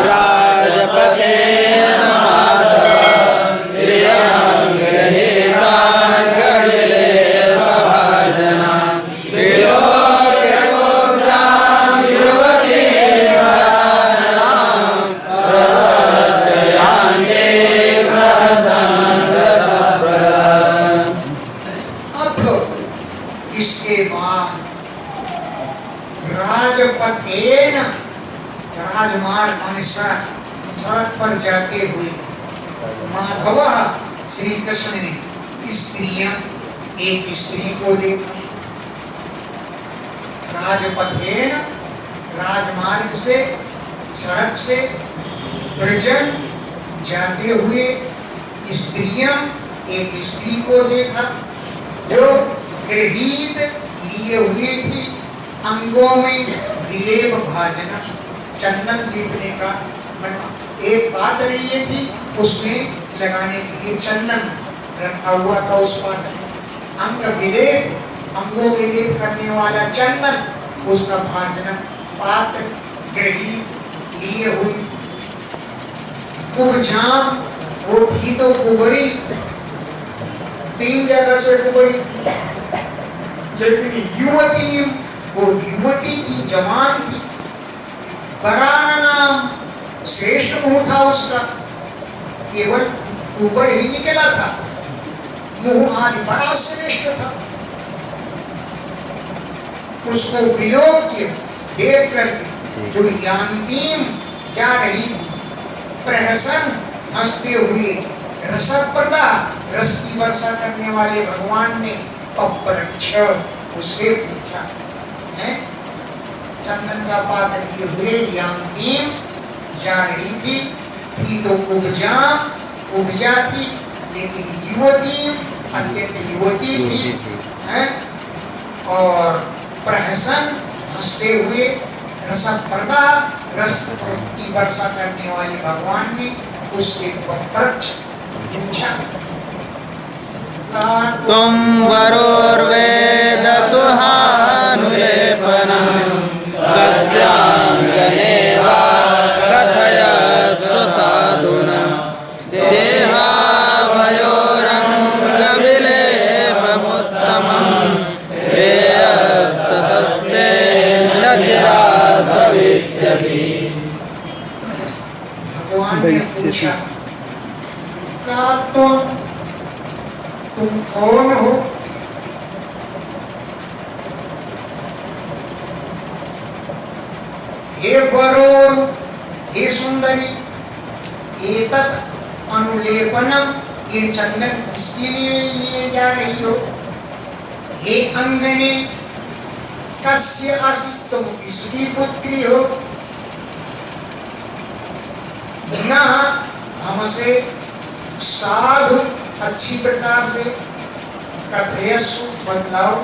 राजपथेन माधव श्रियं गृहीताङ्गविलेपभाजना विलोक्य पूजां युवतीं प्रदर्शयान्ते प्रसन्नरसप्रदम्। अब इसके बाद राजपथेन, राजमार्ग अनुसार सड़क पर जाते हुए माधव श्री कृष्ण ने स्त्रियां, एक स्त्री को देखा। राजपथेन, राजमार्ग से, सड़क से ब्रजन जाते हुए स्त्रियां, एक स्त्री को देखा जो गृहीत लिए हुए थी अंगों में विलेप भाजना, चंदन लीपने का एक पात्र लिए थी, उसमें लगाने के लिए चंदन रखा हुआ था। उस पात्र अंग विलेप, अंगों विलेप करने वाला चंदन, उसका भाजना पात्र गृहीत लिए हुई। कुबझाम, वो थी तो कुबड़ी, 3 जगह से कुबड़ी थी, लेकिन युवती, वो युवती थी, जवान थी। बरान नाम, श्रेष्ठ मुंह था उसका, केवल कुबड़ ही निकला था, मुंह आज बड़ा श्रेष्ठ था। उसको विलोक्य देख करके जो यांतीम जा रही थी, प्रहसन हंसते हुए, रसप्रदा, रस की वर्षा करने वाले भगवान ने पप्रच्छ, उससे पूछा, है चंदन का पात्र लिए हुए यांतीम जा रही थी तो उपजा थी, लेकिन युवती, अत्यंत युवती थी, है? और प्रहसन हंसते हुए, रसप्रदा, रस की वर्षा करने वाले भगवान ने उससे पप्रच्छ पूछा, तुम वरोर्वेदतुहानुलेपनं कस्याङ्गने वा कथयस्व साधुना देहावयोरङ्गविलेपमुत्तमं श्रेयस्ततस्ते न चिरात् भविष्यति। भगवान ने पूछा, क्या तुम कौन हो? हे वरों, हे सुंदरी, एतत् अनुलेपनम, ये चंदन किसके लिए लिए जा रही हो? हे अंगने, कस्य असि, तुम किसकी पुत्री हो? न हमसे साधु, अच्छी प्रकार से कथयस्व, बतलाओ,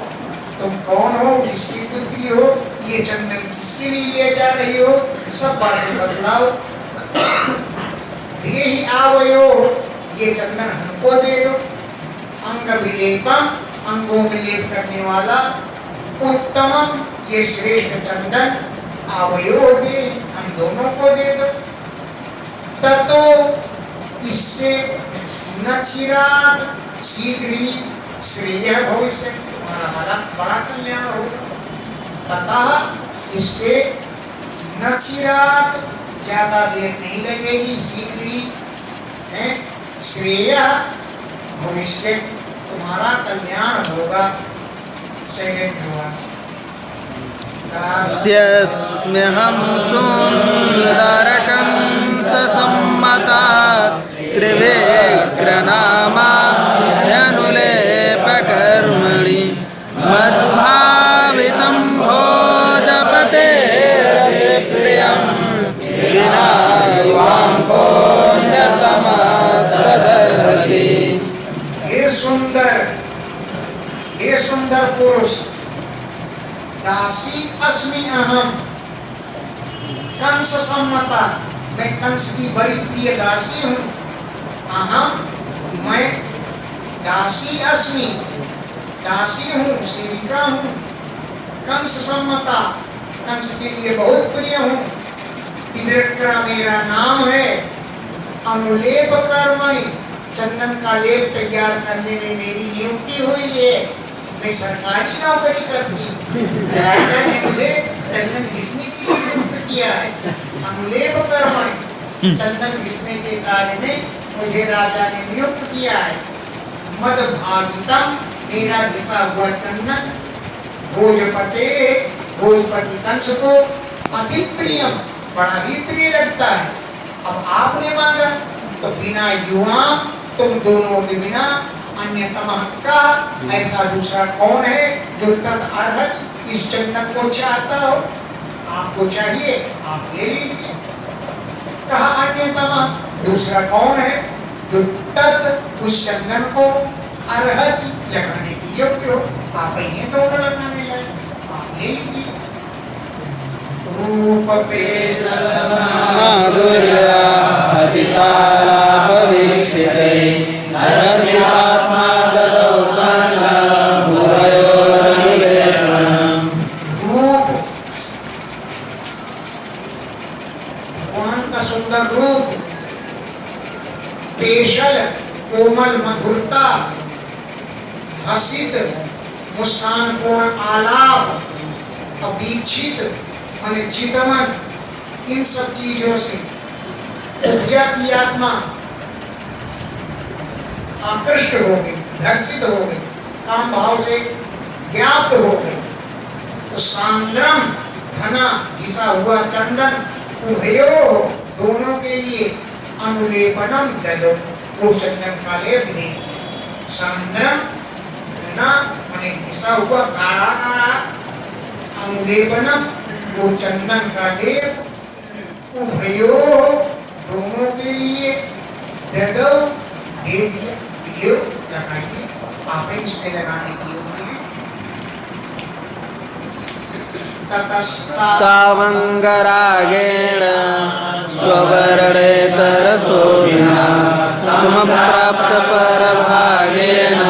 तुम कौन हो, किसकी पुत्री हो, ये चंदन किसके लिए ले जा रही हो, सब बातें बतलाओ। देहि आवयो, ये चंदन हमको दे दो। अंग विलेपम, अंगों में लेप करने वाला। उत्तमम, ये श्रेष्ठ चंदन। आवयो दे, हम दोनों को दे दो। ततो, इससे न चिराग, शीघ्र ही श्रेय भविष्य, तुम्हारा बड़ा कल्याण होगा। तथा इससे न चिराग, ज्यादा देर नहीं लगेगी, शीघ्र ही श्रेय भविष्य, तुम्हारा कल्याण होगा। स्म्यहं सुन्दरकंससम्मता त्रिविक्रनामानुलेपकर्मणि मद्भावितं भोजपतेरतिप्रियं विना युवां कोऽन्यतमस्तदर्हति। हे सुंदर पुरुष, दासी अस्मि अहम, कंस सम्मता, मैं कंस की बड़ी प्रिय दासी हूँ। अहम, मैं दासी अस्मि, दासी हूँ, सेविका हूँ। कंस सम्मता, कंस के लिए बहुत प्रिय हूँ। त्रिविक्रम मेरा नाम है। अनुलेप कर्मणि, चंदन का लेप तैयार करने में मेरी नियुक्ति हुई है। मैं सरकारी नौकरी करती हूँ, राजा ने मुझे चंदन घिसने के लिए नियुक्त किया है। अनुलेप कर्मणि, चंदन घिसने के कार्य में मुझे राजा ने नियुक्त किया है। मद भागितम, मेरा घिसा हुआ चंदन भोजपते, भोजपति कंस को अति प्रियम, बड़ा ही प्रिय लगता है। अब आपने मांगा तो बिना युवा तुम दोनों के बिना अन्यतम का ऐसा दूसरा कौन है जो तद अर्हत इस चंदन को चाहता हो? आपको चाहिए, आप ले लीजिए। कहा अन्यतम, दूसरा कौन है जो तद उस चंदन को अर्हत लगाने की योग्य हो? आप ही दोनों लगाने लगे, आप ले लीजिए। रूप पेश माधुर्या हसितालापवीक्षिते हर्षितात्मा ददौ संगम् उभयोरनुलेपनम्। रूप, भगवान का सुंदर रूप, पेशल कोमल मधुरता, हसित मुस्कान पूर्ण आलाप, अवीक्षित माने चितमन, इन सब चीजों से उपजा की आत्मा आकृष्ट हो गई, धर्षित हो गई, काम भाव से व्याप्त हो गई। तो सांद्रम, घना घिसा हुआ चंदन, उभयो, दोनों के लिए अनुलेपनम ददो, वो चंदन का लेप दे। सांद्रम, घना माने घिसा हुआ, गाढ़ा गाढ़ा, अनुलेपनम, वो चंदन का लेप, उभयो, दोनों के लिए ददो, दे दिया। लो लगाइए, आप इसमें लगाने की योग्य हैं। तावंगरागेण स्ववर्णेतरशोभिना समप्राप्त परभागेन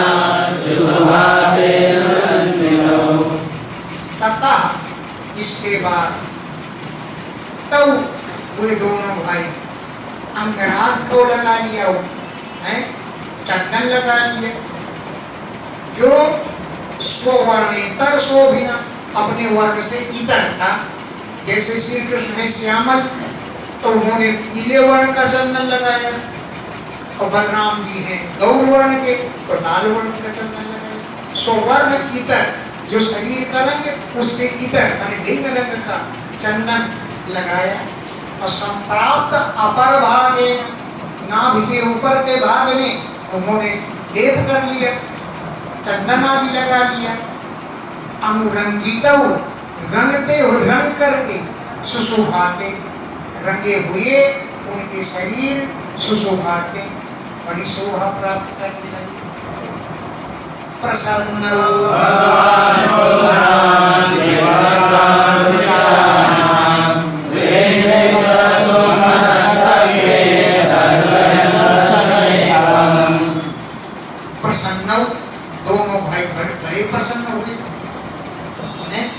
सुशुभाते। तथा इसके बाद तब वे दोनों भाई अंगराग को लगा लिया, है चंदन लगा लिया, जो स्ववर्णेतर शोभिना, अपने वर्ण से इतर था। जैसे श्री कृष्ण है श्यामल, तो उन्होंने पीले वर्ण का चंदन लगाया, और बलराम जी हैं गौर वर्ण के, तो लाल वर्ण का चंदन लगाया। स्ववर्ण इतर, जो शरीर का रंग उससे इतर माने भिन्न रंग का चंदन लगाया। और संप्राप्त अपर भागे, नाभि से ऊपर के भाग में उन्होंने लेप कर लिया, चंदन आदि लगा लिया। अनुरंजित, रंगते हो, रंग करके, सुशोभाते, रंगे हुए उनके शरीर सुशोभाते, बड़ी शोभा प्राप्त करने लगे। प्रसन्न प्रसन्न, दोनों भाई बड़े प्रसन्न हुए।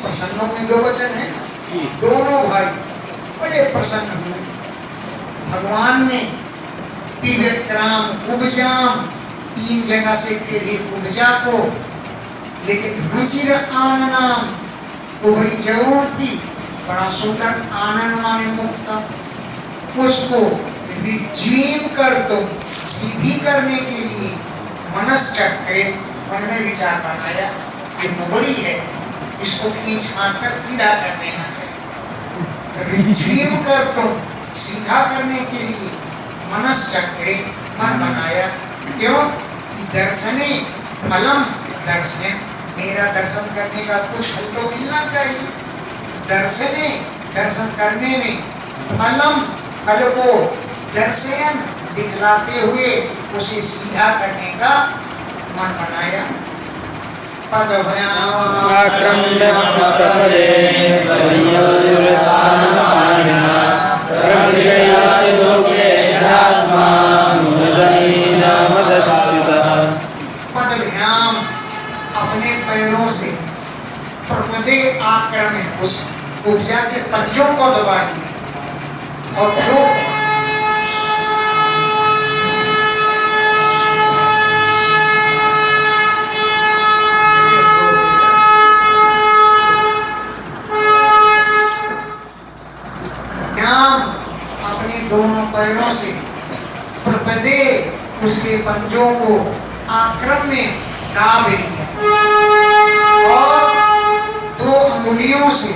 प्रसन्नों में दो वचन है ना, दोनों भाई बड़े प्रसन्न हुए। भगवान ने त्रिविक्रम कुब्जाम, तीन जगह से टेढ़ी कुब्जा को, लेकिन रुचिर आननाम को बड़ी जरूर थी, बड़ा सुंदर आनंद माने मुक्त, उसको रिजीव कर दो, सीधी करने के लिए मनश्चक्रे, मन में विचार बनाया, ये मुबड़ी है, इसको खींच खांच कर सीधा कर देना चाहिए। रिजीव कर दो, सीधा करने के लिए मनश्चक्रे, मन बनाया। क्यों? कि दर्शने फलम, दर्शन, मेरा दर्शन करने का कुछ फल तो मिलना चाहिए। दर्शने, दर्शन करने में, फलम, फल को, दर्शन, दिखलाते हुए उसे सीधा करने का मन बनाया। आक्रम्य प्रपदे वयोयुरतानपाणिना प्रभुजयोच्चलोके ध्यात्मा मुदनीन मदच्युतः। पदभ्याम, अपने पैरों से, प्रपदे आक्रम्य, उस उपजा के पंजों को दबा दिया। और दो अपने दोनों पैरों से प्रपदे उसके पंजों को आक्रम में दाब लिया और दो अंगुलियों से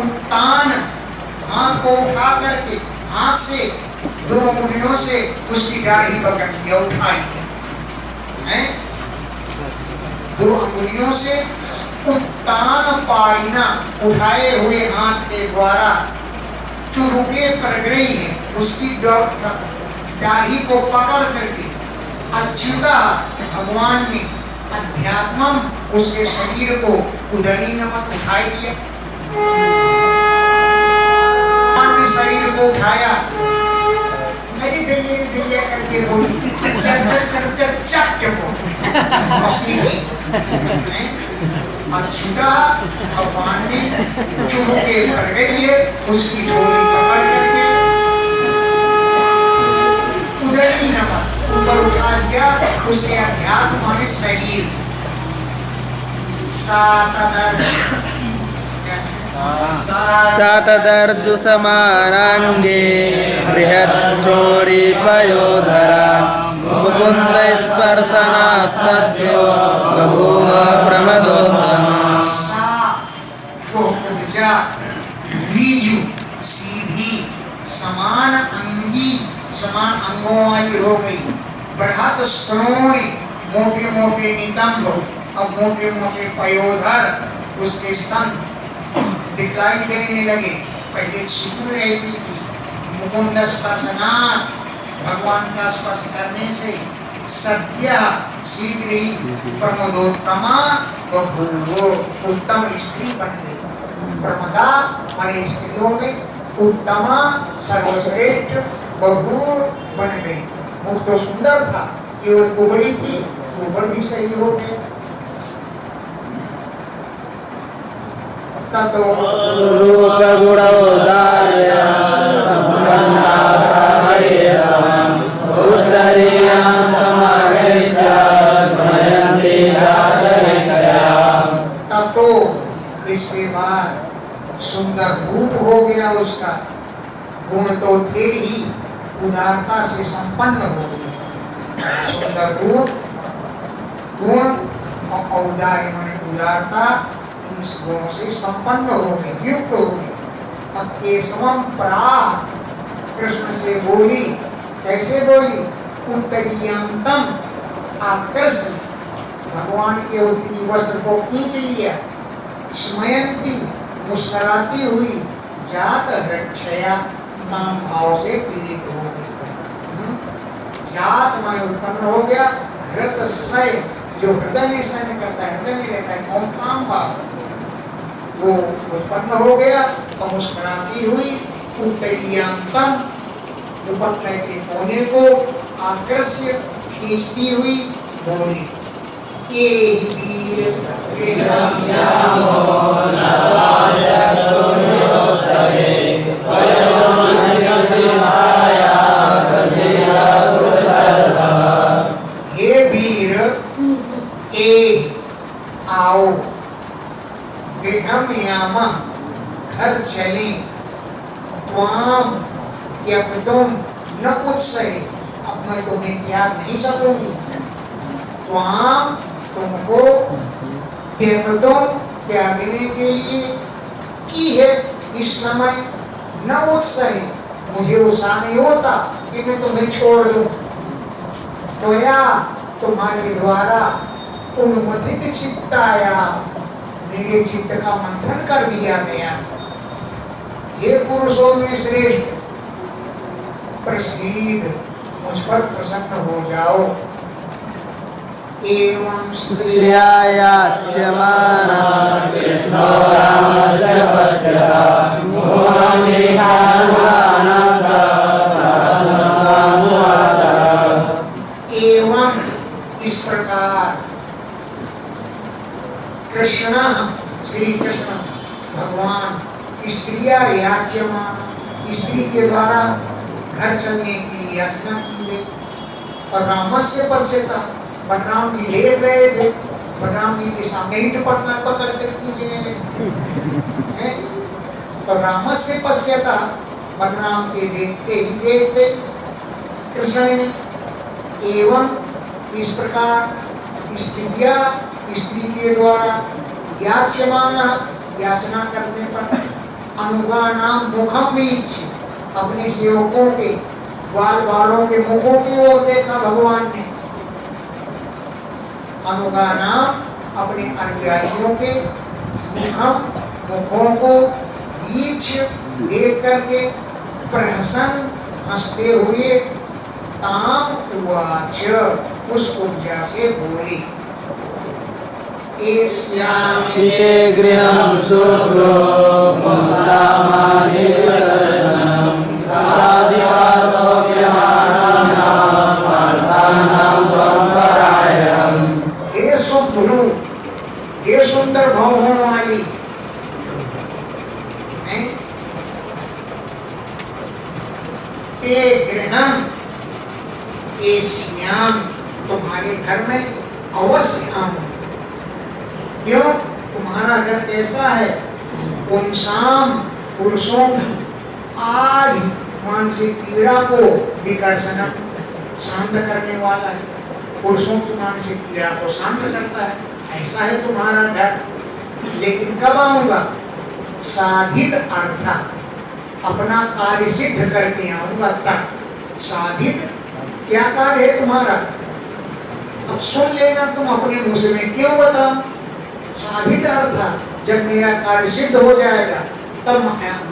उत्तान हाथ को उठा करके हाथ से दो अंगुलियों से उसकी दाढ़ी पकड़ लिया, उठा लिया है। दो अंगुलियों से उत्तान पाड़ना उठाए हुए हाथ के द्वारा चुड़ुके परगरई है उसकी दाढ़ी को पकड़ करके अच्युता भगवान ने अध्यात्मम उसके शरीर को उदरी नमक उठाई दिया, शरीर को उठाया, मेरी दैया करके बोली अच्युता भगवान ने चुड़ुके पड़ गई है उसकी झोली पकड़ करके उदरी नमक ऊपर उठा दिया उसके अध्यात्म माने शरीर। सातदर्जु समानांगे बृहच्छ्रोणी पयोधरा मुकुंद स्पर्शनात् सद्यो बभूव प्रमदोत्तमा। सीधी समान अंगी समान अंगों वाली हो गई, बृहत श्रोणी मोटे मोटे नितंब अब मोटे मोटे पयोधर उसके स्तन दिखलाई देने लगे, पहले सूख रहती थी। मुकुंद स्पर्शनात् भगवान का स्पर्श करने से सद्य शीघ्र ही प्रमदोत्तमा बभूव उत्तम स्त्री बन गई। प्रमदा माने स्त्रियों में उत्तमा सर्वश्रेष्ठ बभूव बन गई। मुख तो सुंदर था, केवल कुबड़ी थी, ऊपर भी सही हो गए। रूप गुणोदार्य संपन्ना प्राकेशवम् उद्धरेयान्तमाकृष्य स्मयन्ते जातरिष्याम्। तब तो इसके बाद सुंदर रूप हो गया उसका, गुण तो थे ही, उदारता से संपन्न हो गया। सुंदर रूप, गुण और औदार्य माने उदारता, इन गुणों से संपन्न हो गए, युक्त हो गए। अब केशवम प्राह कृष्ण से बोली, कैसे बोली? उत्तरीयंतम आकर्षण, भगवान के उत्तरी वस्त्र को खींच लिया। स्मयंती मुस्कुराती हुई, जात रक्षया काम भाव से पीड़ित हो गई। जात माने उत्पन्न हो गया, हृत सय जो हृदय में सहन करता है, हृदय में रहता है, कौन काम भाव, वो उत्पन्न हो गया और मुस्कुराती हुई उत्तरीयंतम दुपट्टे के कोने को आकर्ष्य खींचती हुई बोली, के वीर हे वीर ए आओ, गृहम याम घर चले, त्वाम त्यक्तुम न उत्सहे, अब मैं तुम्हें त्याग नहीं सकूंगी। त्वाम तुमको, त्यक्तुम त्यागने के लिए, की है इस समय, न उत्सहे मुझे उत्साह नहीं होता कि मैं तुम्हें छोड़ दूं। त्वया तुम्हारे द्वारा उन्मथित चित्ताया, मेरे चित्त का मंथन कर दिया गया। हे पुरुषों में श्रेष्ठ, प्रसीद मुझ पर प्रसन्न हो जाओ। एवं स्त्रियायाच्यमाना कृष्णो रामस्य पश्यता एवं इस प्रकार कृष्ण श्री कृष्ण भगवान स्त्रिया याच्यमान स्त्री के द्वारा घर चलने की याचना की गई। और रामस्य पश्यता, बलराम जी देख रहे थे, बलराम जी के सामने ही दुपट्टा पकड़ कर खींचने लगे। तो रामस्य पश्यता, बलराम के देखते ही देखते कृष्ण ने एवं इस प्रकार स्त्री के द्वारा याच्यमान, याचना करने पर अनुगानाम मुखम बीच, अपने सेवकों के बाल बालों के मुखों की ओर देखा भगवान ने। अनुगानाम, अपने अनुयायियों के मुखों को बीच देख करके प्रहसन, हंसते हुए ताम उवाच, उस उपजा से बोली। इते गृहं शुभ्रो पुंसामानि विकर्षणं साधिकार्तो गृहाणां पार्थानां त्वं हे शुभ्रु, हे सुंदर भावों वाली, गृहम, श्याम, तुम्हारे घर में अवश्य आऊं। क्यों? तुम्हारा घर कैसा है? पुंसाम, पुरुषों की आदि मानसिक पीड़ा को विकर्षण, शांत करने वाला है। पुरुषों की मानसिक पीड़ा को शांत करता है, ऐसा है तुम्हारा घर। लेकिन कब आऊंगा? साधित अर्थ, अपना कार्य सिद्ध करके आऊंगा तक। साधित क्या कार्य है तुम्हारा? अब सुन लेना तुम अपने मुंह से, मैं क्यों बताऊं? साधित अर्थ, जब मेरा कार्य सिद्ध हो जाएगा तब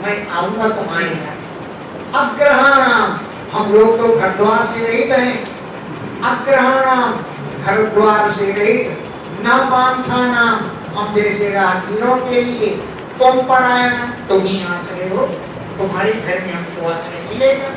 मैं आऊंगा तुम्हारे घर। अग्रहाणाम, हम लोग तो घर द्वार से रहित हैं। अग्रहाणाम, घर द्वार से रहित। न पांथानाम, हम जैसे राहगीरों के लिए। तुम परायण, तुम ही आश्रय हो, तुम्हारे घर में हमको आश्रय मिलेगा।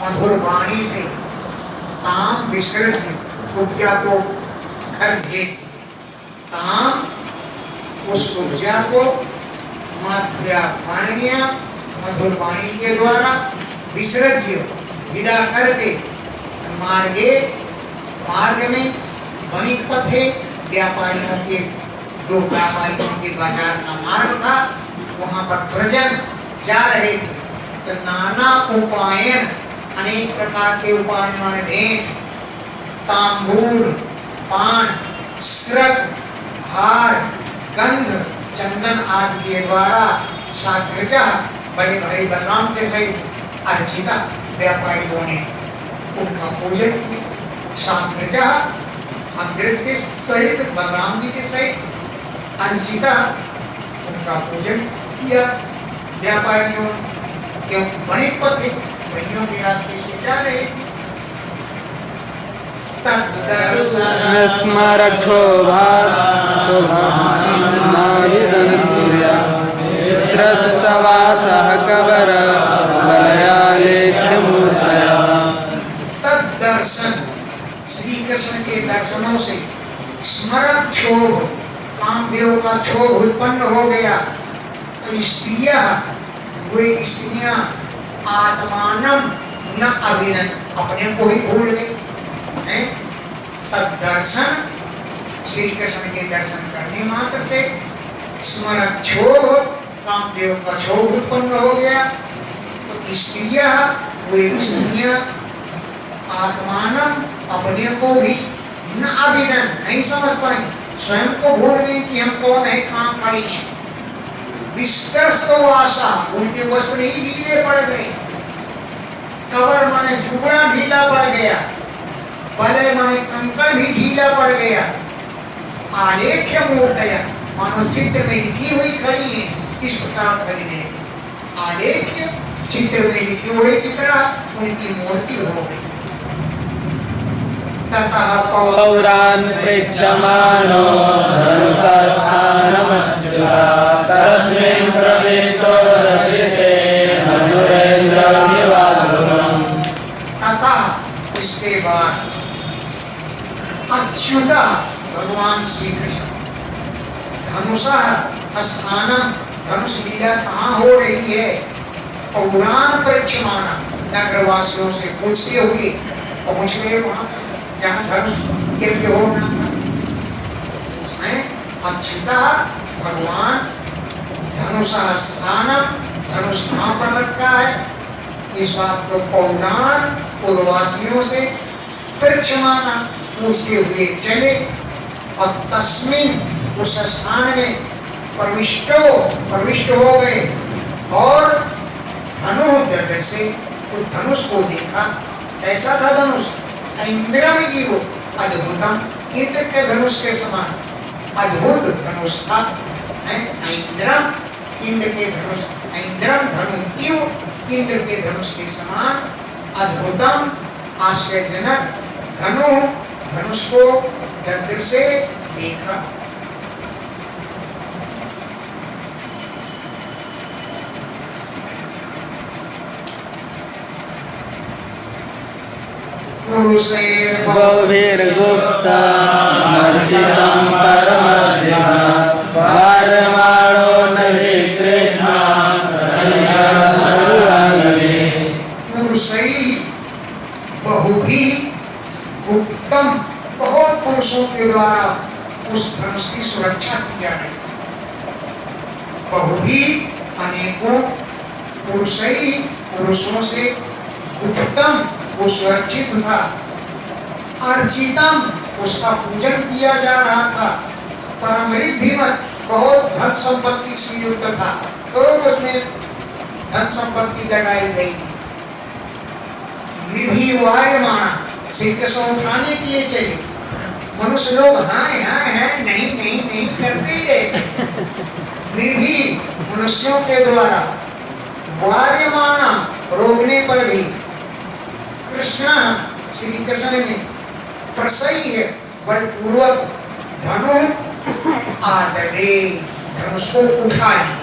मधुर वाणी से ताम विसर्ज, कुब्जा को घर भेज। ताम, उस कुब्जा को माध्या वाणिया, मधुर वाणी के द्वारा विसर्ज्य, विदा करके मार्गे, मार्ग में वणिक पथे, व्यापारियों के, जो व्यापारियों के बाजार का मार्ग था वहां पर प्रजन जा रहे थे। तो नाना उपायन, अनेक प्रकार के उपाय माने भेंट, तांबूल, पान, श्रक, हार, गंध, चंदन आदि के द्वारा साग्रजा, बड़े भाई बलराम के सहित अर्चिता व्यापारियों ने उनका पूजन किया। साग्रजा, अग्रज के सहित, बलराम जी के सहित अर्चिता, उनका पूजन किया व्यापारियों ने। क्यों? बड़े पथे भाइयों के रास्ते से जा रहे थे। श्री कृष्ण के दर्शनों से स्मरण क्षोभ, कामदेव का क्षोभ उत्पन्न हो गया। तो स्त्रियां, वे स्त्रियां आत्मानम न अभिनन, अपने को ही भूल गई। तदर्शन, श्री कृष्ण के दर्शन करने मात्र से स्मरण क्षोभ, कामदेव का क्षोभ उत्पन्न हो गया। तो स्त्रियां, वे स्त्रियां आत्मानम, अपने को भी न अभिनन, नहीं समझ पाई, स्वयं को भूल गई कि हम कौन है, काम खड़ी हैं। विस्तरस्तो आशा, उनके वस्त्र ही ढीले पड़ गए। कवर माने झुगड़ा ढीला पड़ गया, बलय माने कंकड़ भी ढीला पड़ गया। आलेख्य मूर्तया, मानो चित्र में लिखी हुई खड़ी है, इस प्रकार खड़ी है। आलेख्य, चित्र में लिखी हुई की तरह उनकी मूर्ति हो गई। पौरान् प्रेक्षमाणो धनुषा स्थानमच्युता तस्मिन् प्रविष्टो अच्युता भगवान श्री कृष्ण। धनुषः स्थानम, धनुष लीला कहाँ हो रही है? पौराण परीक्षमाना, नगरवासियों से पूछते हुए पहुंच गए वहां पर जहां धनुष यज्ञ होना था। अच्युता भगवान, धनुषः स्थानम, धनुष कहाँ पर रखा है? इस बात को पौराण पूर्ववासियों से परीक्षमाना पूछते हुए चले और तस्मिन, उस स्थान में प्रविष्ट हो गए और धनुर्धर से उस धनुष को देखा। ऐसा था धनुष, इंद्रम इव अद्भुतम, इंद्र के धनुष के समान अद्भुत धनुष था। इंद्रम, इंद्र के धनुष, इंद्रम धनु इव, इंद्र के धनुष के समान अद्भुतम, आश्चर्यजनक धनुष को दर्द से देखा। गौभीर्गुप्ता मर्चितं परमद्युः वार्यमाणो नभि कृष्णा पुरुषै बहुभी गुप्तम, बहुत पुरुषों के द्वारा उस धनुष की सुरक्षा की जा रही। बहुभी अनेकों, पुरुषै पुरुषों से, गुप्तम वो सुरक्षित था, अर्चितम उसका पूजन किया जा रहा था, परमृद्धिमत बहुत धन संपत्ति से युक्त था, तो उसमें धन संपत्ति लगाई गई थी। निभिवार्यमाणा, सिर से उठाने के लिए चले। मनुष्य लोग हाँ हाँ है नहीं नहीं नहीं करते ही रहते। निभि मनुष्यों के द्वारा, वार्यमाणा रोकने पर भी कृष्ण श्री कृष्ण ने प्रसह्य बलपूर्वक धनु आददे, धनुष को उठा लिया।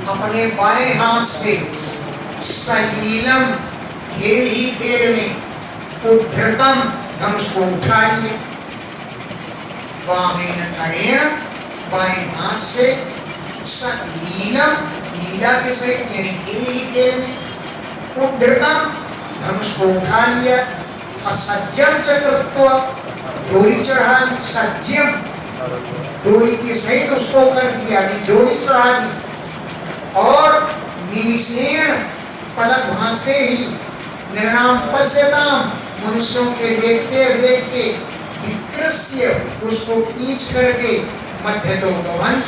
अपने बाएं हाथ से सलीलम, खेल ही खेल में उद्धृतम, धनुष को उठा लिए। वामेन करेण, बाएं हाथ से, सलीलम, लीला के सहित यानी खेल ही खेल में, उद्धृतम, धनुष को उठा लिया। असज्जम चक्रत्व, डोरी चढ़ा दी, सज्जम डोरी के सहित उसको कर दिया, डोरी चढ़ा दी। और निमिषेण, पलक भांजते ही, निर्नाम पश्यताम, मनुष्यों के देखते देखते, विकृष्य उसको खींच करके, मध्य तो भंज,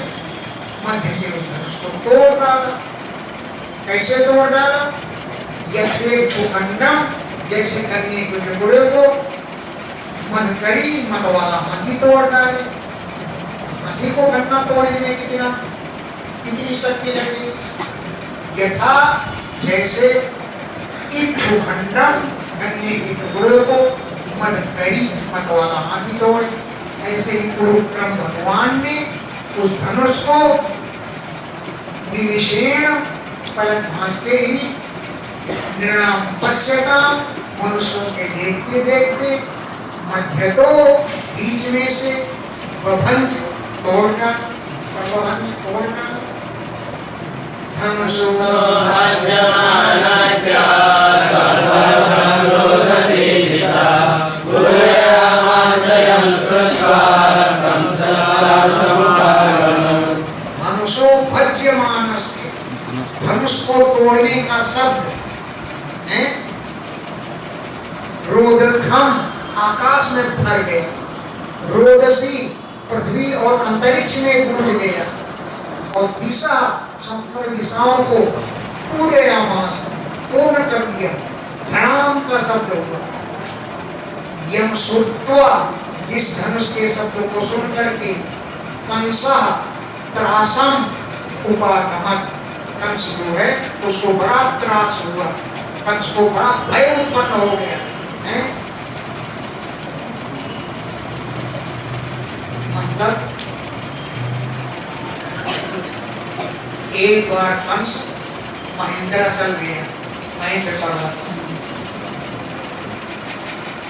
मध्य से उस धनुष को तोड़ डाला। कैसे तोड़ डाला? यद्देव छुखंडम, जैसे करने के टुकड़े को मध करी, मत वाला मधी तोड़ डाले। मधी को घटना तोड़ने में कितनी शक्ति लगी? यथा जैसे इच्छुखंडम, गन्ने के टुकड़े को मद करी, मत वाला हाथी तोड़े, ऐसे ही कुरुक्रम भगवान ने उस धनुष को निमिषेण, पलक भांजते ही, निर्णाम पश्यता, मनुष्यों के देखते देखते, मध्य तो बीच में से, वभंज तोड़ना, तोड़ना, धनुषो मध्यमानस्य सर्वधनुर्धसिदिशा गुरुयामासयं श्रुत्वा कंसस्तासमुपागमः। धनुषो भज्यमानस्य, धनुष को तोड़ने का शब्द है रोदघम, आकाश में भर गया, रोदसी पृथ्वी और अंतरिक्ष में गूंज गया, और दिशा संपूर्ण दिशाओं को पूरे आमास पूर्ण कर दिया। धनाम का शब्द हुआ। यम श्रुत्वा, जिस धनुष के शब्द को सुन करके कंसा त्रासम उपागमत। कंस जो है उसको बड़ा त्रास हुआ, कंस को बड़ा भय उत्पन्न हो गया है। मतलब एक बार कंस महेंद्राचल गया, महेंद्र पर्वत।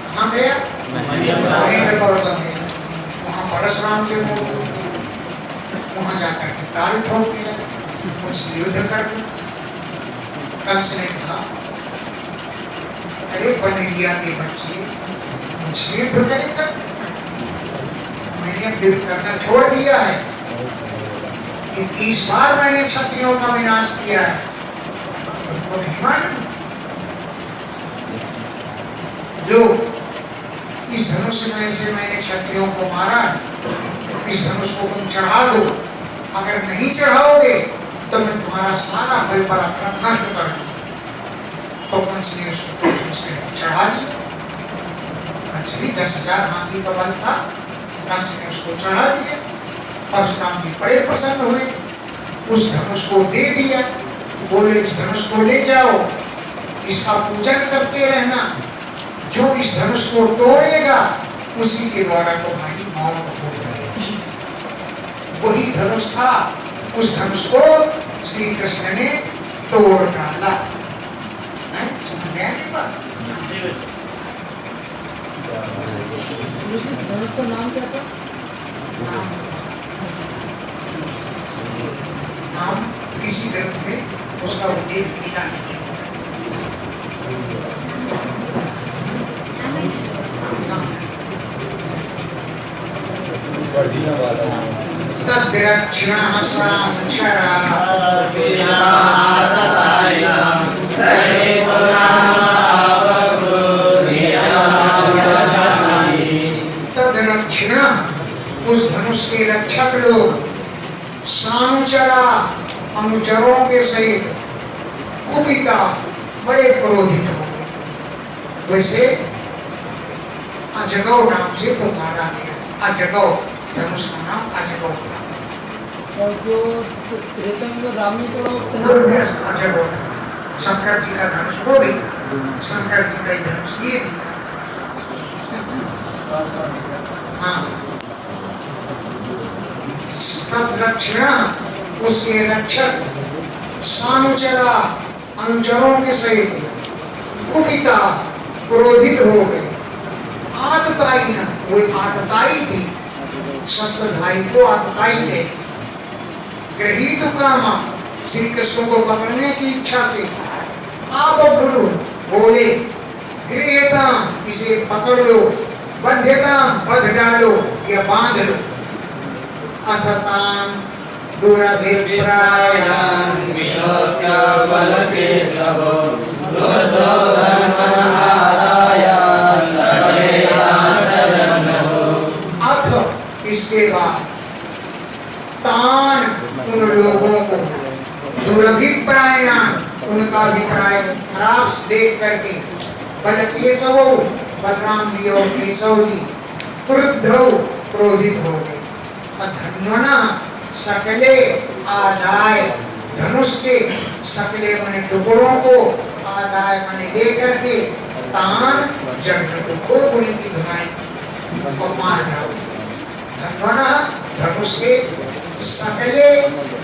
कहाँ गया? महेंद्र पर्वत गया। वहां परशुराम के मूर्ति, वहां जाकर के ताल ठोकने लगा, मुझसे युद्ध करना। कंस ने कहा, अरे बनरिया के बच्चे मुझसे युद्ध करेगा? मैंने युद्ध करना छोड़ दिया है, 21 बार मैंने क्षत्रियों का विनाश किया है, तुमको नहीं मालूम? लो, इस धनुष में से मैंने क्षत्रियों को मारा, इस धनुष को तुम चढ़ा दो। अगर नहीं चढ़ाओगे तो मैं तुम्हारा सारा बल पराक्रम नष्ट कर दूं। तो कंस ने उसको चढ़ा दिया। कंस भी 10,000 हाथी का बल था, कंस ने उसको चढ़ा दिया। परशुराम जी बड़े प्रसन्न हुए, उस धनुष को दे दिया, बोले इस धनुष को ले जाओ, इसका पूजन करते रहना, जो इस धनुष को तोड़ेगा उसी के द्वारा तुम्हारी मौत हो जाएगी। वही धनुष था, उस धनुष को श्री कृष्ण ने तोड़ डाला। समझ में आई बात? धनुष का नाम क्या था? नाम किसी ग्रंथ में उसका उल्लेख मिला नहीं। तद्रक्षणः सामचरा तद्रक्षण, उस धनुष के रक्षक लोग, सानुचरा, अनुचरों के सहित, कुपिता, बड़े क्रोधित हो गए। वैसे अजगौ नाम से पुकारा गया। अजगौ, धनुष का नाम अजगौ। और जो त्रेता में राम ने तोड़ा वो भी अजगौ, शंकर जी का धनुष वो भी, शंकर जी का ही धनुष ये भी। हाँ, तद्रक्षण, उसके रक्षक, सानुचरा, अनुचरों के सहित, कुपिता, क्रोधित हो गए। आतताई न, वो आतताई थी, शस्त्रधारी को आतताई थे। गृहीत कामा, श्री कृष्ण को पकड़ने की इच्छा से, आप गुरु बोले, गृहताम, इसे पकड़ लो, बध्यताम, बध डालो या बांध लो। अथताम दुरभिप्रायान् विलोक्य बलकेशवो रुद्रोधनमनहाराय सकलेनाशयन्नहो। अथ, इसके बाद, तान, उन लोगों को, दुरभिप्रायान्, उनका अभिप्राय खराब देख करके, बलकेशवो, बलराम जी और केशव जी, क्रुद्धौ, क्रोधित हो गए। अधन्वना, सकले आदाय, धनुष के सकले माने टुकड़ों को, आदाय माने लेकर के, तान जगत को उनकी धुनाई और मार डाल। धन्वना, धनुष के सकले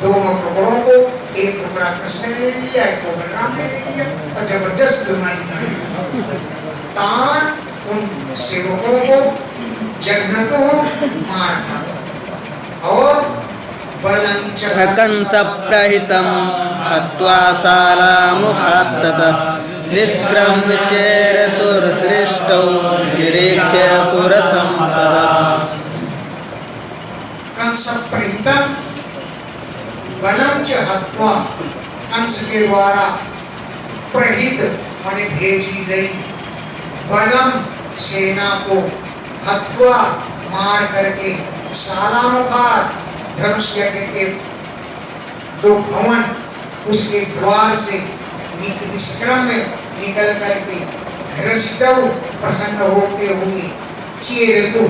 दोनों टुकड़ों को, एक टुकड़ा कृष्ण ने ले लिया, एक को बलराम ने ले लिया और जबरदस्त धुनाई कर। तान, उन सेवकों को जगत मार डाल। और कंसप्रहितं हत्वा शालामुखात्ततः निष्क्रम्य चेरतुर्हृष्टौ निरीक्ष्य पुरसम्पदः। कंसप्रहितं बलं च हत्वा, कंस के द्वारा प्रहित माने भेजी गई, बलम सेना को, हत्वा मार करके, शालामुखात धनुष यज्ञ के जो भवन उसके द्वार से निष्क्रम निकल करके, हृष्टौ प्रसन्न होते हुए, चेरतु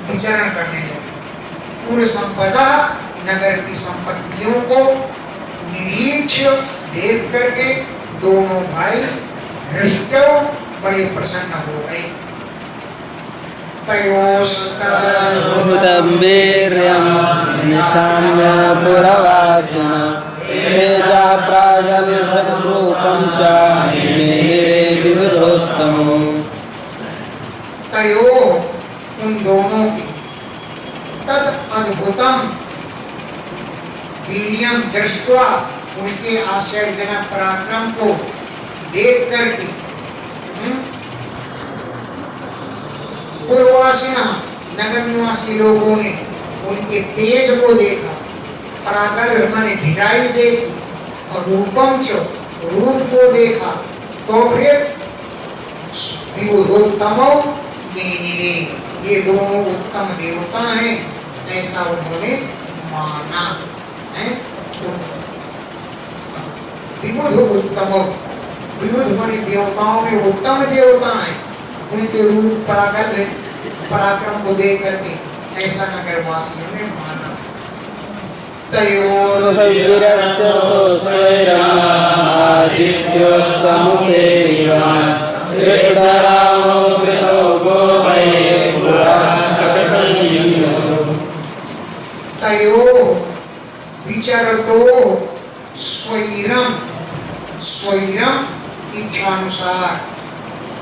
विचरण करने लगे। पूर्व संपदा नगर की संपत्तियों को निरीक्ष देख करके दोनों भाई हृष्टव बड़े प्रसन्न हो गए। वीर्यं निशाम्य पुरवासिना तेजा प्रागल्भं रूपं च मिहिरे विविधोत्तमम्। तयो उन दोनों की तद अद्भुतम वीर्यं दृष्ट्वा उनके आश्चर्यजनक पराक्रम को देख करके पूर्ववासिना नगर निवासी लोगों ने उनके तेज को देखा, पराक्रम माने ढिठाई देखी, और रूपम च रूप को देखा, तो फिर विबुधोत्तमो मेनिरे, ये दोनों उत्तम देवता हैं, ऐसा उन्होंने माना है। विबुध उत्तमो, विबुध माने देवताओं में उत्तम देवता हैं, उनके रूप पराक्रम को देख करके ऐसा नगरवासियों ने माना। तयोर्विरचरतो स्वैरम् आदित्योस्तमुपेयान् कृष्णरामो घृतो गोमये पुराच्छकटनीयो। तयो विचरतो स्वैरम्, स्वैरम् इच्छानुसार,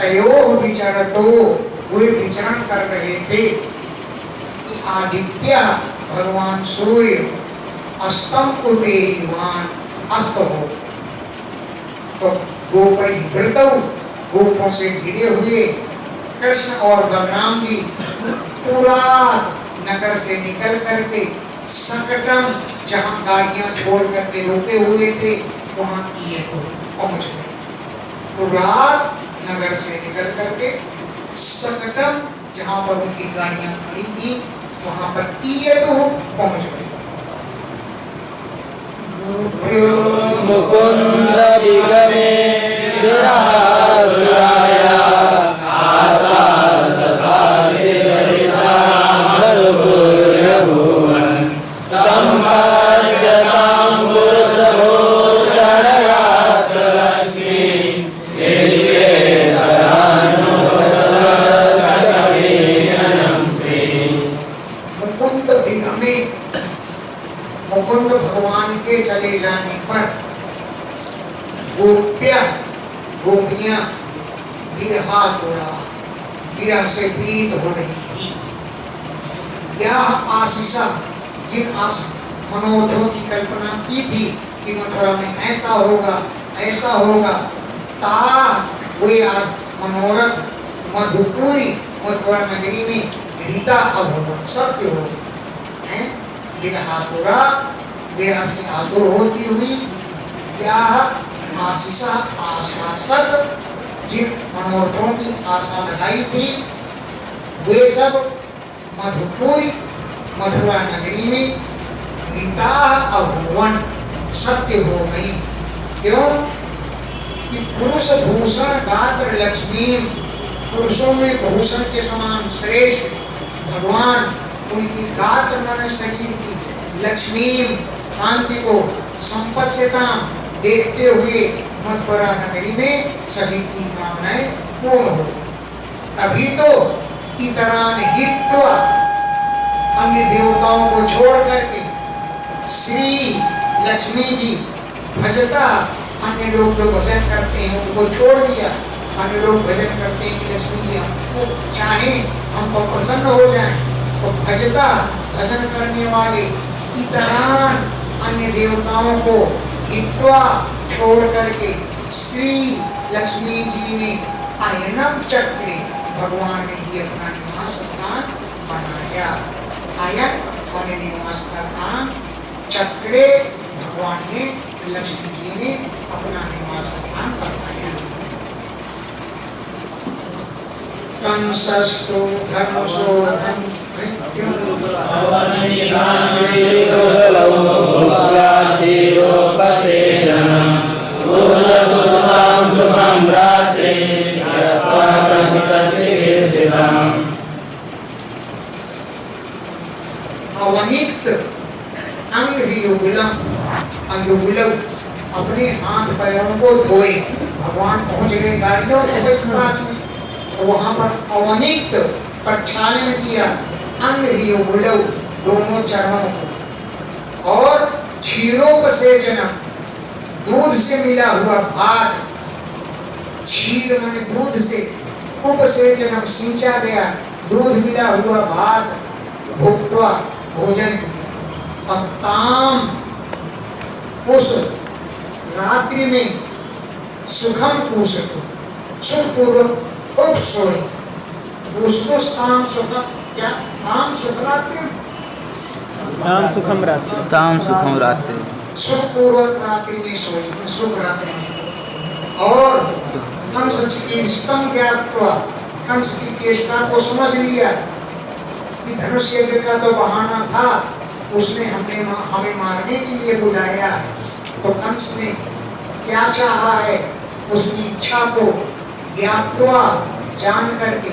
तयो विचरतो वे विचरण कर रहे थे कि आदित्य भगवान सूर्य अस्तम उपेयवान अस्त हो, तो गोपई घृतौ गोपों से घिरे हुए कृष्ण और बलराम जी पूरा नगर से निकल करके सकटम जहां गाड़ियां छोड़ करके रोके हुए थे वहां किए तो पहुंच गए। पूरा नगर से निकल करके सकटम जहां पर उनकी गाड़ियां खड़ी थी वहां पर किए तो पहुंच गए। मुकुंद विगमे विरहातुराया आशा सतासि सरिता मधुपूर्णभुवन सम्पास्यतां पुरुषभो षड्गात्रलक्ष्मी मुकुंद विगमे, मुकुंद भगवान के चले जाने पर गोपियां विरहातुरा, विरह से पीड़ित हो रही थी। यह आशीषा, जिन मनोरथों की कल्पना की थी कि मथुरा में ऐसा होगा ऐसा होगा, ता वे आज मनोरथ मधुपुरी मथुरा नगरी में रीता अभवत सत्य हो हैं। विरहातुरा, विरह से आतुर होती हुई यह आशीषा आश्वासक, जिन मनोरथों की आशा लगाई थी वे सब मधुपुरी मथुरा नगरी में रीता अभुवन सत्य हो गई। क्यों कि पुरुष भूषण गात्र लक्ष्मी, पुरुषों में भूषण के समान श्रेष्ठ भगवान उनकी गात्र मन शरीर की लक्ष्मी कांति को संपस्यता देखते हुए मथुरा नगरी में सभी की कामनाएं पूर्ण हो। तभी तो इतरान हित्वा, अन्य देवताओं को छोड़ करके श्री लक्ष्मी जी भजता, अन्य लोग जो भजन करते हैं उनको छोड़ दिया। अन्य लोग भजन करते हैं कि लक्ष्मी जी हमको चाहें, हम पर प्रसन्न हो जाएं, तो भजता भजन करने वाले इतरान अन्य देवताओं को हित्वा छोड़ करके श्री लक्ष्मी जी ने आयनम चक्रे, भगवान ने ही अपना निवास स्थान बनाया। आयन और निवास स्थान, चक्रे भगवान ने लक्ष्मी जी ने अपना निवास स्थान बनाया। कंसस्तु धर्मसो योगलौ भुक्त्वा क्षीरोपसेचनम् ऊर्ध्वस्तां सुखं रात्रिं गत्वा कंसचिकित्सितम्। अवनिक्त अंगुलव अपने हाथ पैरों को धोए। भगवान पहुंच गए गाड़ियों के पास में, तो वहां पर अवनित प्रक्षालन किया अंगुलव दोनों चरणों को, और क्षीरोपसेचन दूध से मिला हुआ भात, क्षीर माने दूध से, उपसेचनम सींचा गया दूध मिला हुआ भात भोक्त्वा भोजन किया। और ताम उस रात्रि में सुखम पूषक सुखपूर्वक खूब सोए। उसको शाम सुखम क्या शाम सुख रात्रि राम सुखम रात्रि ताम सुखम रात्रि सुखपूर्वक रात्रि में सोई, सुख रात्रि में। और कंस चिकित्सम ज्ञात्वा कंस की चेष्टा को समझ लिया कि धनुष यज्ञ का तो बहाना था, उसने हमें मारने के लिए बुलाया। तो कंस ने क्या चाहा है, उसकी इच्छा को ज्ञात्वा जान करके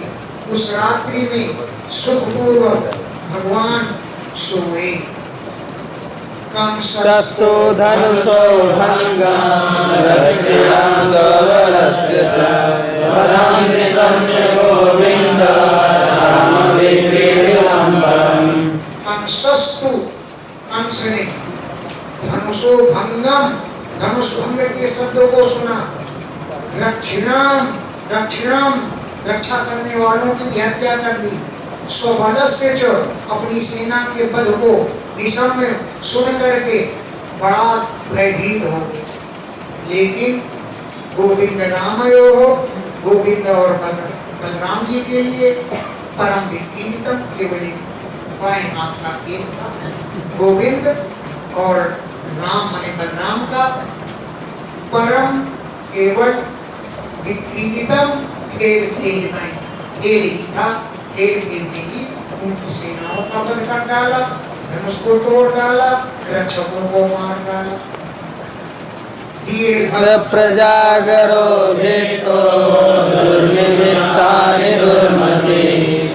उस रात्रि में सुखपूर्वक भगवान सोए। शस्तो धनुषो भंगं रक्षिणां सबलस्य च पदं संस्य गोविन्द रामविक्रीडितं परम्। कंसस्तु कंस ने धनुषो भंगम धनुष भंग के शब्दों को सुना। रक्षिणाम रक्षिणाम रक्षा करने वालों की हत्या कर दी। स्वबलस्य च अपनी सेना के बध को विषम में सुन करके बड़ा भयभीत हो गए। लेकिन गोविंद रामयो हो, गोविंद और बलराम जी के लिए परम विक्रीडितम केवल बाएं हाथ का खेल था। गोविंद और राम माने बलराम का परम केवल विक्रीडितम खेल खेलना खेल ही था। खेल खेलने ही उनकी सेनाओं का वध कर डाला, धनुष को तोड़ डाला, रक्षकों को मार डाला। प्रजागरो भेतो दुर्निमित्तानि दुर्मति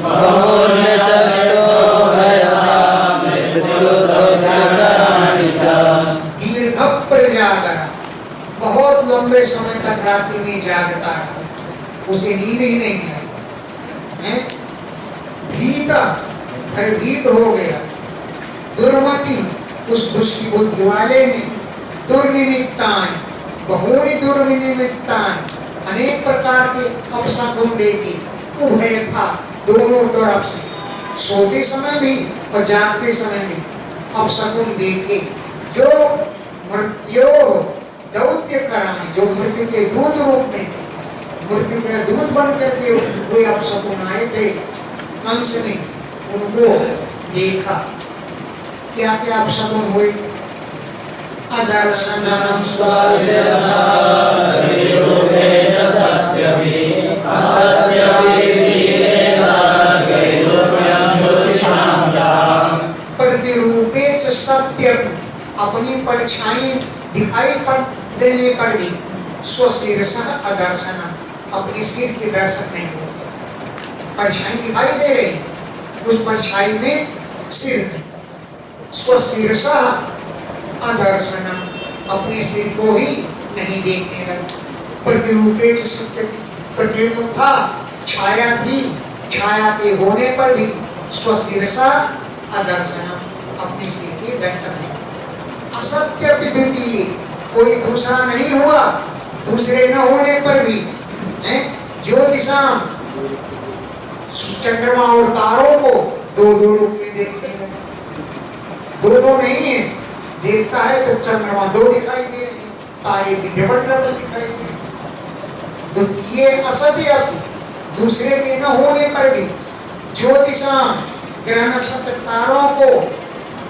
बहुर्निचष्टो भयथा मृत्युर्दुर्गराणि च। दीर्घ प्रजागर बहुत लंबे समय तक रात्रि में जागता रहा, उसे नींद ही नहीं आई। भीता भयभीत हो गया। दुर्मति उस दुष्ट बुद्धि वाले ने दुर्निमित्तान बहुरी दुर्निमित्तान अनेक प्रकार के अपशकुन देके उभय था दोनों तरफ से, सोते समय भी और जागते समय भी अपशकुन देके जो मृत्यु दौत्य कराने, जो मृत्यु के दूत रूप में मृत्यु के दूत बन करके वे अपशकुन आए थे। कंस ने उनको देखा। क्या क्या अपशकुन हुए? अदर्शनम प्रतिरूपे च सत्यपि अपनी परछाई दिखाई पड़ देने पर भी स्वशिरसः अदर्शनम अपने सिर के दर्शन नहीं हुए। परछाई दिखाई दे रही, उस परछाई में सिर नहीं। स्वशिरसः अदर्शनम अपने सिर को ही नहीं देखने लगे। प्रतिरूपे च सत्यपि प्रतिरूप था, छाया थी, छाया के होने पर भी स्वशिरसः अदर्शनम अपने सिर के दर्शन नहीं। असत्य विद्युतीय कोई दूसरा नहीं हुआ, दूसरे न होने पर भी ज्योतिषाम चंद्रमा और तारों को दो दो रूप में देखने लगे। दो दो नहीं है, देखता है तो चंद्रमा दो दिखाई दे रहे हैं, तारे भी डबल डबल दिखाई दे रहे हैं। तो ये असत्य दूसरे के न होने पर भी ज्योतिषाम ग्रह नक्षत्र तारों को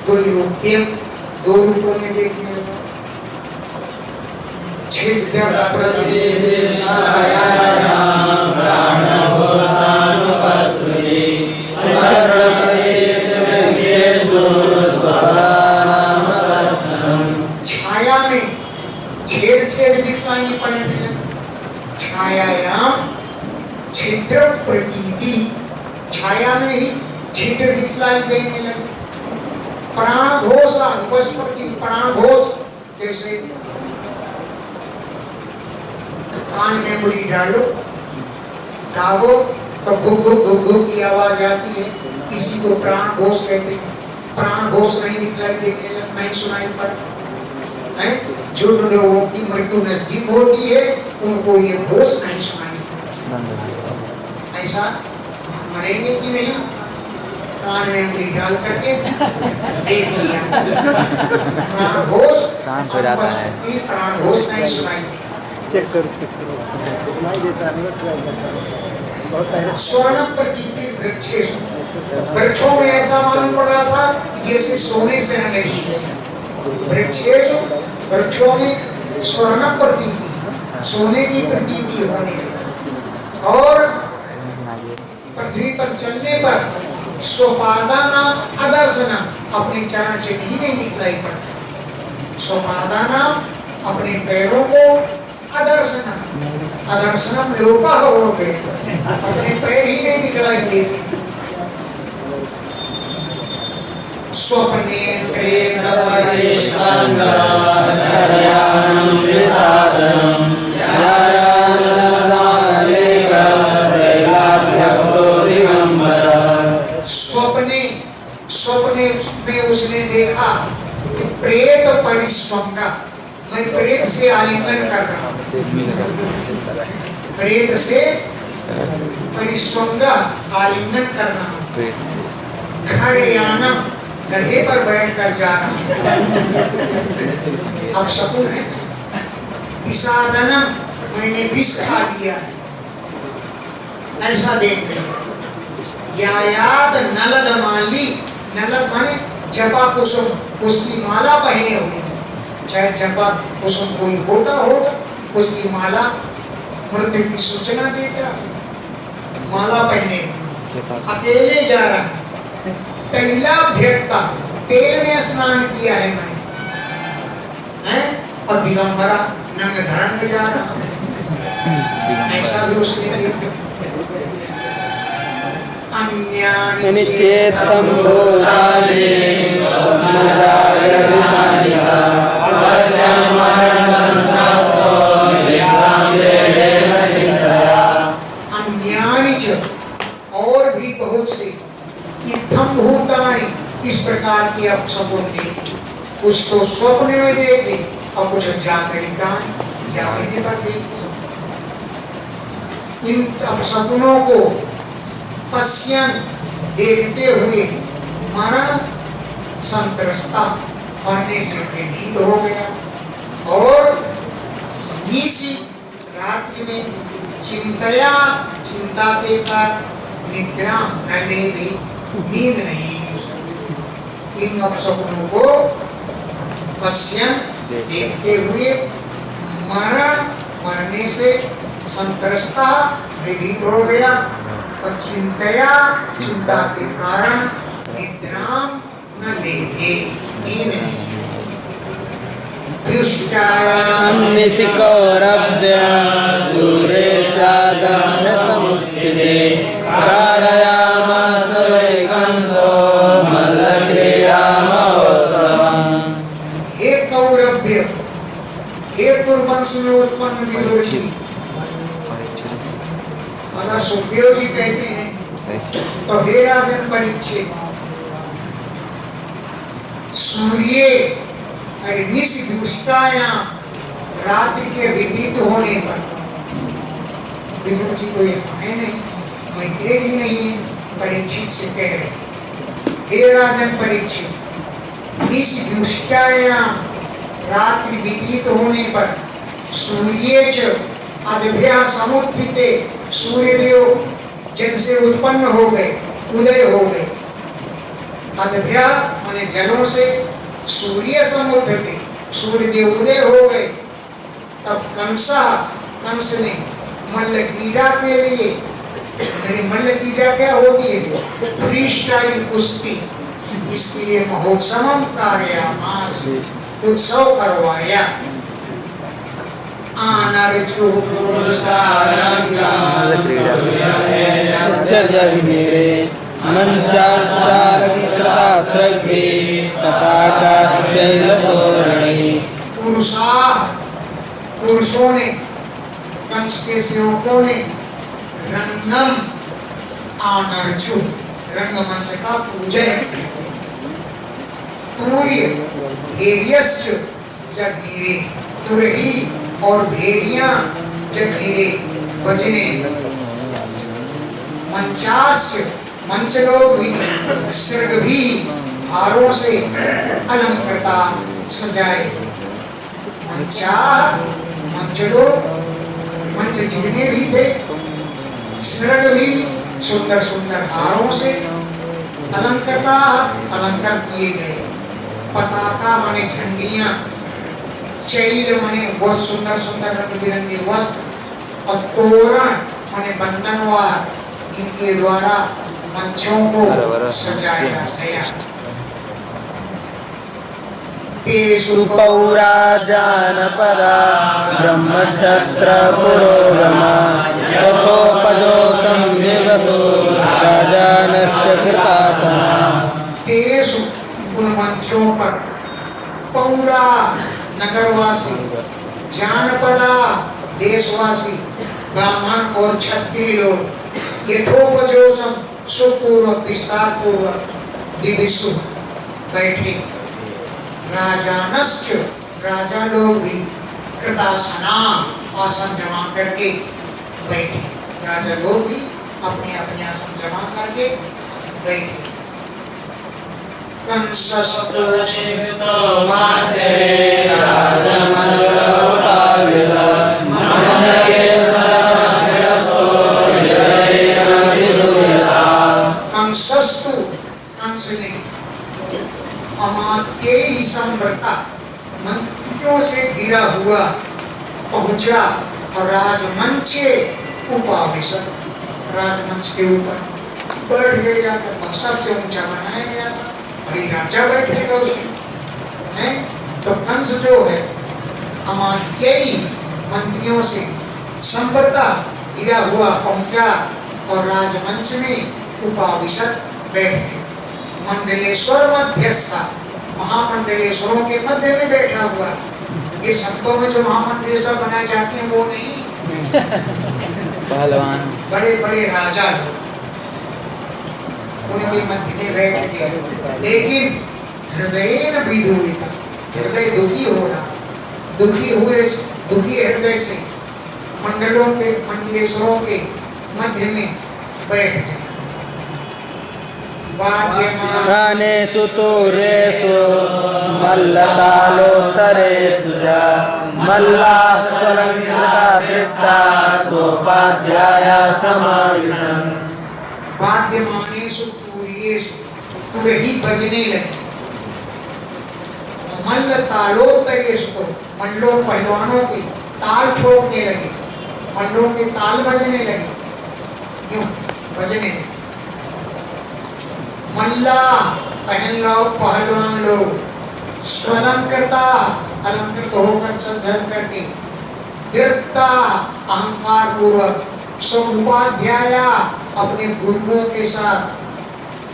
दो रूपों में देखने लगा। छिद्र छाया में छेद छेद दिखाई पड़ने लगा। छायायाम छिद्र प्रतीति, छाया में ही छिद्र दिखलाई देने लगे। प्राण घोष प्राण घोष जैसे कान में उंगली डालो, दाबो तो घुक घुक घुक घुक की आवाज आती है, इसी को प्राण घोष कहते हैं। प्राण घोष नहीं दिखलाई देगा, नहीं सुनाई पड़ता है। जो लोगों की मृत्यु नजदीक होती है उनको ये घोष नहीं सुनाई देता। ऐसा मरेंगे कि नहीं? कान में उंगली डाल करके देख लिया, प्राण घोष शांत हो जाता है। प्राण घोष नहीं सुनाई देता। चेक करो सुनाई देता है, ट्राई करता है। बहुत पहले स्वर्ण प्रतीति वृक्षेषु, वृक्षों में ऐसा मालूम पड़ रहा था कि जैसे सोने से रंग रही है। वृक्षेषु, वृक्षों में स्वर्ण प्रतीति, सोने की प्रतीति होने लगी। और पृथ्वी पर चलने पर स्वपादाना अदर्शना, अपने चरण चिन्ह ही नहीं दिखलाई पड़ता। स्वपादाना, अपने पैरों को, अदर्शनम, अदर्शनम लोपा हो गए, अपने पैर ही नहीं दिखलाई देते। स्वप्ने प्रेत धरयानं विसादनं ध्यायान् नरदमालेकस्तैलाभ्यक्तो दिगम्बरः। स्वप्ने, स्वप्ने में उसने देखा कि प्रेत परिस्वंगा, मैं प्रेत से आलिंगन कर रहा हूँ। प्रेत से परिस्वंगा, आलिंगन कर रहा हूँ। खरयानम, गधे पर बैठ कर जा रहा हूँ। अब शकुन है। विषादनम, मैंने विष खा लिया, ऐसा देख रहे। यायाद नलद माली, नलद माने जपा कुसुम, उसकी माला पहने हुए, चाहे जपा कुसुम कोई होता होगा, उसकी माला मृत्यु की सूचना देता, माला पहने अकेले जा रहा। तैलाभ्यक्ता, तेल में स्नान किया है मैं, हैं? और दिगंबरा, नंग धड़ंग जा रहा। ऐसा भी उसने देखा। यानी चेतम भूतानि स्वप्नजागरितानि अन्यानि च, और भी बहुत से, इत्थम भूतानि, इस प्रकार की अपशकुन देखी। कुछ तो स्वप्न में देखे और कुछ जागरिता, जागने पर देखे। इन अपशकुनों को पश्यन, देखते हुए मरण संत्रस्ता, मरने से भयभीत हो गया। और निशी, रात्रि में चिंतया, चिंता के कारण निद्रा न ले भी, नींद नहीं। इन अपशकुनों को पश्यन, देखते हुए मरण, मरने से संत्रस्ता, भयभीत हो गया। और चिंतया, चिंता के कारण निद्राम न लेके, नींद नहीं। निशिकौरभ्य सूरे चादभ्य समुत्थिते कारयामास वै कंसो मल्लक्रीडामहोत्सवम्। हे कौरव्य, हे कुरुवंश में उत्पन्न विदुषी, अगर सुखदेव जी कहते हैं तो हे राजन परीक्षित, सूर्य अरे निष्दुष्टायां, रात्रि के विदित होने पर, विदुर जी तो ये है नहीं, मैत्रेय जी नहीं है, परीक्षित से कह रहे, हे राजन परीक्षित, निष्दुष्टायां, रात्रि विदित होने पर, सूर्य च अद्भ्या समुत्थिते, सूर्यदेव जल से उत्पन्न हो गए, उदय हो गए। अद्भ्या माने जलों से, सूर्य समुद्र थे, सूर्यदेव उदय हो गए। तब कंस ने मल्ल क्रीड़ा के लिए, मेरी मल्ल क्रीड़ा क्या होती है? फ्री स्टाइल कुश्ती, इसके लिए महोत्सवम कारयामास, उत्सव करवाया। जगनिरे मंचालंकृता स्रग्भि पताकाश्चैलतोरणैः पुरुषों ने, कंस के सेवकों ने रंगम आनर्चु, रंगमंच का पूजन, तूर्य भेर्यश्च जगीरे, तुरही और भेरियां जगीरे बजने, मंचास्य मंच लोग भी, सर्ग भी हारों से अलंकृता सजाए। मंचा मंच लोग, मंच जितने भी थे, सर्ग भी सुंदर सुंदर हारों से अलंकृता, अलंकार किए गए। पताका माने झंडियां, चैल माने बहुत सुंदर सुंदर रंग बिरंगे वस्त्र, और तोरण माने बंधनवार, इनके द्वारा मंचों को सजाया गया। सुपौरा जानपदा ब्रह्मक्षत्र पुरोगमा यथोपजो संविवसो राजानश्च कृतासना। तेषु उन मंचों पर पौरा नगरवासी, जानपदा देशवासी, ब्राह्मण और क्षत्रिय लोग यथोपजोसम सुपूर्वक विस्तार पूर्वक दिविसु बैठे। राजानश्च राजा लोग भी कृतासना आसन जमा करके बैठे। राजा लोग भी अपने अपने आसन जमा करके बैठे। कंसस्तु कंस ने अमात्यैः संवृता, मंत्रियों से घिरा हुआ पहुंचा और राजमंचे उपाविशत, राजमंच के ऊपर बैठ गया। था सबसे ऊंचा बनाया गया था, भाई राजा बैठेगा उसमें है। तो कंस जो है अमात्यैः मंत्रियों से संवृता घिरा हुआ पहुंचा और राजमंच में उपाविशत बैठ गया। मंडलेश्वर मध्यस्था, महामंडलेश्वरों के मध्य में बैठा हुआ। ये शब्दों में जो महामंडलेश्वर बनाए जाते हैं वो नहीं, पहलवान बड़े बड़े राजा उनके मध्य में बैठ गया। लेकिन हृदय न विदुहिता, हृदय दुखी हो रहा, दुखी हृदय से मंडलेश्वरों के मध्य में बैठ गए। गानेषु तूर्येषु मल्लतालोत्तरेषु च मल्लाः स्वलङ्कृता तृप्ता सोपाध्याया समाविशन्। वाद्यमानेषु तूर्येषु, तुरही बजने लगे। मल्ल तालोत्तरेषु, तो मल्लों पहलवानों के ताल ठोकने लगे, मल्लों के ताल बजने लगे, यूं बजने लगे। मल्ला पहन लो पहलवान लोग, स्वलंकृता अलंकृत होकर सजधर करके, दृप्ता अहंकार पूर्वक, समुपाध्याया अपने गुरुओं के साथ,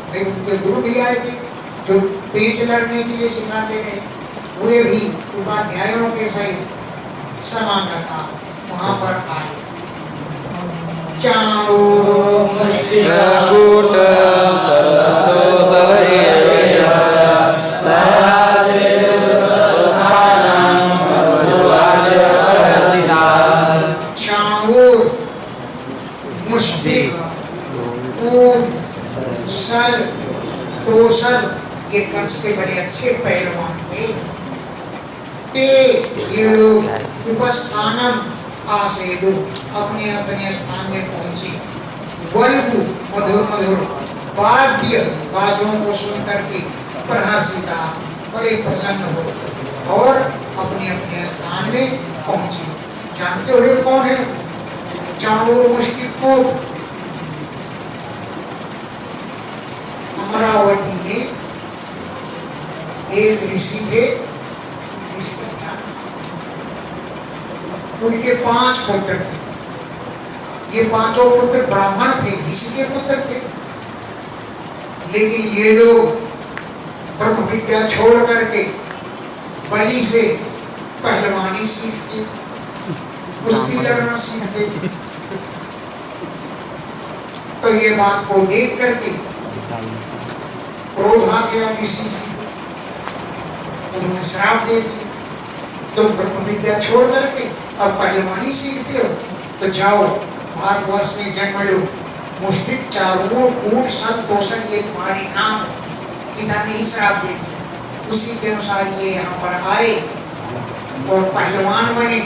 भाई उनके गुरु भी आए थे जो पेच लड़ने के लिए सिखाते रहे, वे भी उपाध्यायों के सहित समागता वहां पर आए। चाणो मुष्टिकूट सर्वस्तो सर्वैव चाणूर, मुष्टि, ऊट, सर, तोसर, ये कंस के बड़े अच्छे पहलवान थे। ते ये लोग उपस्थानम आसेदु, अपने अपने स्थान में पहुंचे। वल्गु मधुर मधुर वाद्य वाद्यों को सुन करके प्रहर्षिता, बड़े प्रसन्न हो और अपने अपने स्थान में पहुंचे। जानते हो कौन है? चाणूर मुष्टिकूट। अमरावती में एक ऋषि थे, उनके 5 पुत्र थे। ये 5 पुत्र ब्राह्मण थे, ऋषि के पुत्र थे। लेकिन ये लोग ब्रह्म विद्या छोड़ करके बलि से पहलवानी सीखते, कुश्ती लड़ना सीखते। तो ये बात को देख करके क्रोध आ गया किसी को, उन्होंने श्राप दे दिया, तुम ब्रह्म विद्या छोड़ करके और पहलवानी सीखते हो तो जाओ भारतवर्ष में जन्म लो, मुष्टिक चारों कूट सन तोषण ये तुम्हारी नाम। पिता ने ही श्राप दे दिया, उसी के अनुसार ये यहाँ पर आए और पहलवान बने।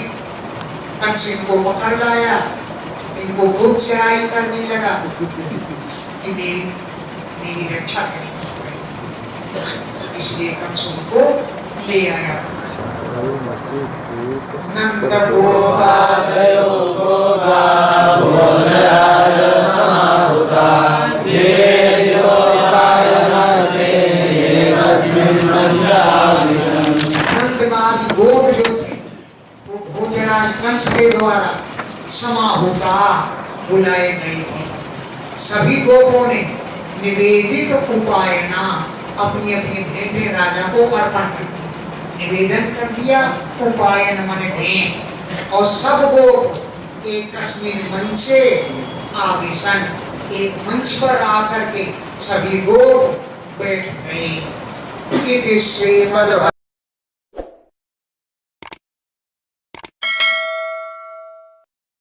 कंस इनको पकड़ लाया, इनको खूब चढ़ाई करने लगा कि मेरी रक्षा करें, इसलिए कंस उनको ले आया। नंद गोपाल गोदा भुवनराज समाहुता निवेदितोपायनस्ते तस्मिन् सञ्जाविशन्। नंदवादी गोप जो थे वो भोजराज कंस के द्वारा समाहुता बुलाए गए थे। सभी गोपों ने निवेदित उपायना अपनी अपनी भेंटें राजा को अर्पण कर दी, निवेदन कर दिया, उपायन मन भेंट। और सब गोप एक कश्मीर मंच से आविशन, एक मंच पर आकर के सभी गोप बैठ गए। इति श्रीमद्